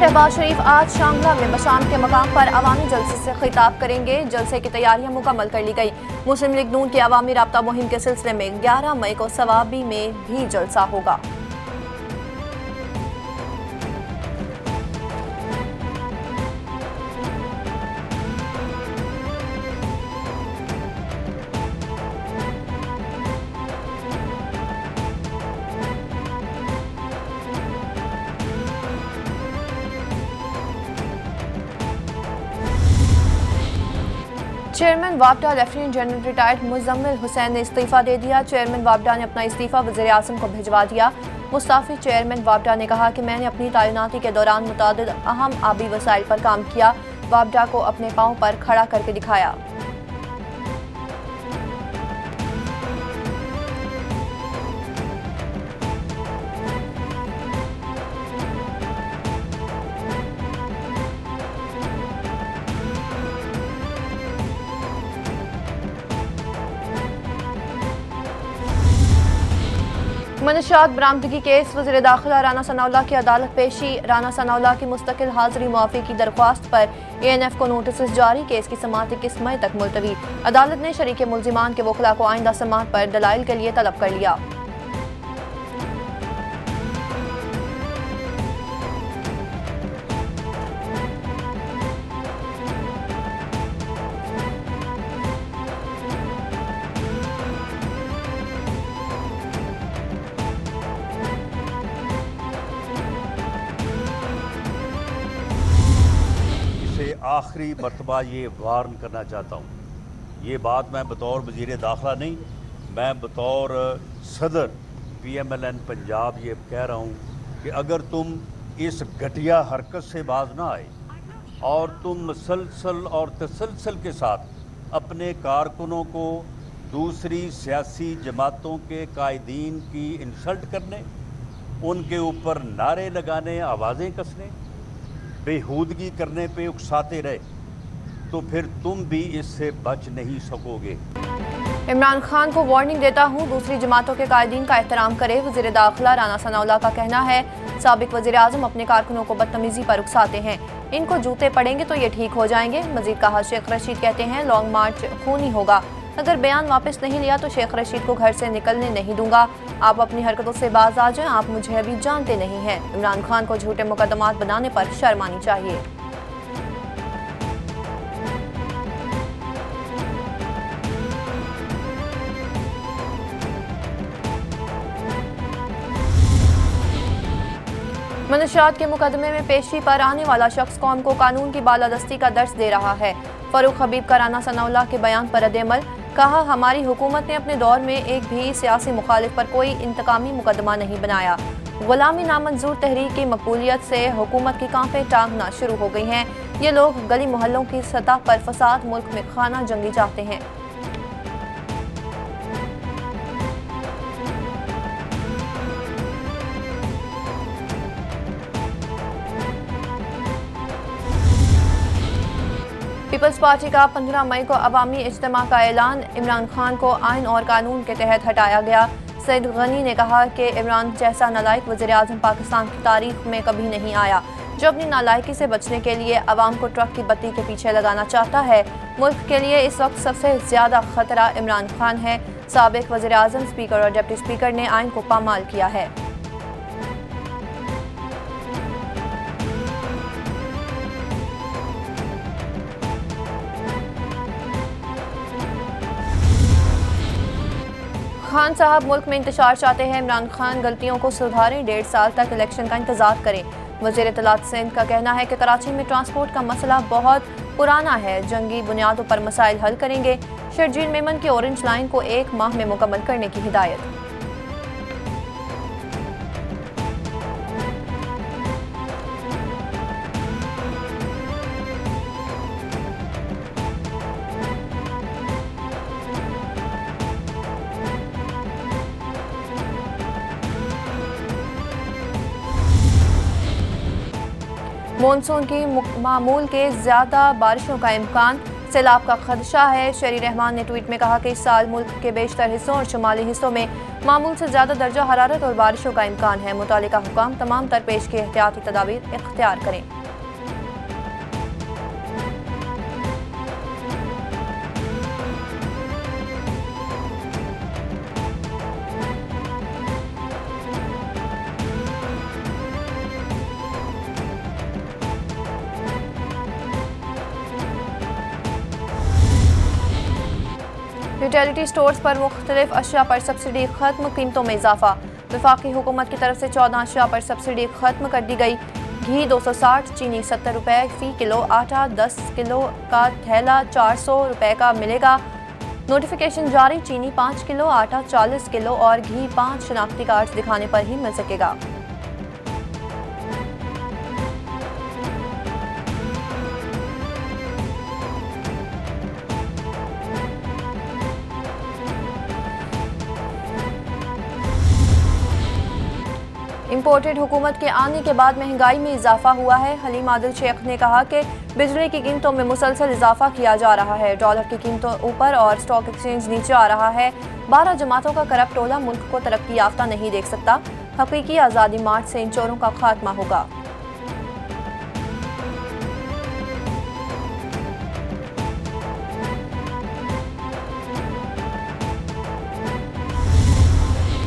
शहबाज शरीफ आज शांगला में बशाम के मकाम पर अवामी जलसे से खिताब करेंगे। जलसे की तैयारियां मुकम्मल कर ली गई। मुस्लिम लीग नून की अवामी राब्ता मुहिम के सिलसिले में 11 मई को सवाबी में भी जलसा होगा। चेयरमैन वापडा lieutenant general retired Muzammil Hussain ने इस्तीफा दे दिया। चेयरमैन वापडा ने अपना इस्तीफा वज़ीर आज़म को भिजवा दिया। मुस्ताफी चेयरमैन वापडा ने कहा कि मैंने अपनी तैनाती के दौरान मुतादिद अहम आबी वसाइल पर काम किया, वापडा को अपने पांव पर खड़ा करके दिखाया। मनशियात बरामदगी केस वज़ीर दाखिला राना सनाउल्लाह की अदालत पेशी। राना सनाउल्लाह की मुस्तकिल हाजिरी मुआफ़ी की दरख्वास्त पर ANF को नोटिस जारी। केस की समाअत 21 मई तक मुलतवी। अदालत ने शरीके मुल्जिमान के वकला को आइंदा समाअत पर दलाइल के लिए तलब कर लिया। आखिरी मरतबा ये वार्न करना चाहता हूँ, ये बात मैं बतौर वज़ीर दाखिला नहीं, मैं बतौर सदर PMLN पंजाब ये कह रहा हूँ कि अगर तुम इस घटिया हरकत से बाज ना आए और तुम मुसलसल और तसलसल के साथ अपने कारकुनों को दूसरी सियासी जमातों के कायदीन की इंसल्ट करने, उनके ऊपर नारे लगाने, आवाज़ें कसने, बेहूदगी करने पे उकसाते रहे तो फिर तुम भी इससे बच नहीं सकोगे। इमरान खान को वार्निंग देता हूँ, दूसरी जमातों के कायदीन का एहतराम करे। वज़ीर दाखिला राना सनाउल्लाह का कहना है, साबिक वज़ीर आज़म अपने कारकुनों को बदतमीजी पर उकसाते हैं, इनको जूते पड़ेंगे तो ये ठीक हो जाएंगे। मजीद कहा, शेख रशीद कहते हैं लॉन्ग मार्च खूनी होगा, अगर बयान वापस नहीं लिया तो शेख रशीद को घर से निकलने नहीं दूंगा। आप अपनी हरकतों से बाज आ जाएं, आप मुझे अभी जानते नहीं हैं। इमरान खान को झूठे मुकदमात बनाने पर शर्म आनी चाहिए। मनशियात के मुकदमे में पेशी पर आने वाला शख्स कौम को कानून की बालादस्ती का दर्स दे रहा है। फरूख हबीब का राना सनाउल्लाह के बयान पर रद्द-ए-अमल। कहा, हमारी हुकूमत ने अपने दौर में एक भी सियासी मुखालिफ पर कोई इंतकामी मुकदमा नहीं बनाया। गुलामी नामंजूर तहरीक की मकबूलियत से हुकूमत की कांपे टांगना शुरू हो गई हैं। ये लोग गली मोहल्लों की सतह पर फसाद, मुल्क में खाना जंगी चाहते हैं। पीपल्स पार्टी का 15 मई को अवामी इज्तिमा का ऐलान। इमरान खान को आइन और कानून के तहत हटाया गया। सईद गनी ने कहा कि इमरान जैसा नालायक वज़ीर आज़म पाकिस्तान की तारीख में कभी नहीं आया, जो अपनी नालायकी से बचने के लिए अवाम को ट्रक की बत्ती के पीछे लगाना चाहता है। मुल्क के लिए इस वक्त सबसे ज्यादा खतरा इमरान खान है। साबिक वज़ीर आज़म, स्पीकर और डिप्टी स्पीकर ने आइन को पामाल किया है। खान साहब मुल्क में इंतशार चाहते हैं। इमरान खान गलतियों को सुधारें, 1.5 साल तक इलेक्शन का इंतजार करें। वज़ीर इत्तलात सिंध का कहना है कि कराची में ट्रांसपोर्ट का मसला बहुत पुराना है, जंगी बुनियादों पर मसाइल हल करेंगे। शर्जील मेमन की ऑरेंज लाइन को 1 माह में मुकम्मल करने की हिदायत। मॉनसून की मामूल के ज्यादा बारिशों का इम्कान, सैलाब का खदशा है। शहरी रहमान ने ट्वीट में कहा कि इस साल मुल्क के बेशतर हिस्सों और शुमाली हिस्सों में मामूल से ज्यादा दर्जा हरारत और बारिशों का इम्कान है। मुतालिका हुकाम तमाम तर पेश की एहतियाती तदाबीर इख्तियार करें। रिटेलिटी स्टोर्स पर मुख्तलिफ अशिया पर सब्सिडी खत्म, कीमतों में इजाफा। वफाकी हुकूमत की तरफ से 14 अशिया पर सब्सिडी खत्म कर दी गई। घी 260, चीनी 70 रुपये फ़ी किलो, आटा 10 किलो का थैला 400 रुपये का मिलेगा। नोटिफिकेशन जारी, चीनी 5 किलो, आटा 40 किलो और घी 5 शनाख्ती कार्ड दिखाने पर ही मिल सकेगा। इम्पोर्टेड हुकूमत के आने के बाद महंगाई में इजाफा हुआ है। हलीम आदिल शेख ने कहा कि बिजली की कीमतों में मुसलसल इजाफा किया जा रहा है। डॉलर की कीमतों ऊपर और स्टॉक एक्सचेंज नीचे आ रहा है। 12 जमातों का करप्ट टोला मुल्क को तरक्की याफ्ता नहीं देख सकता। हकीकी आज़ादी मार्च से इन चोरों का खात्मा होगा।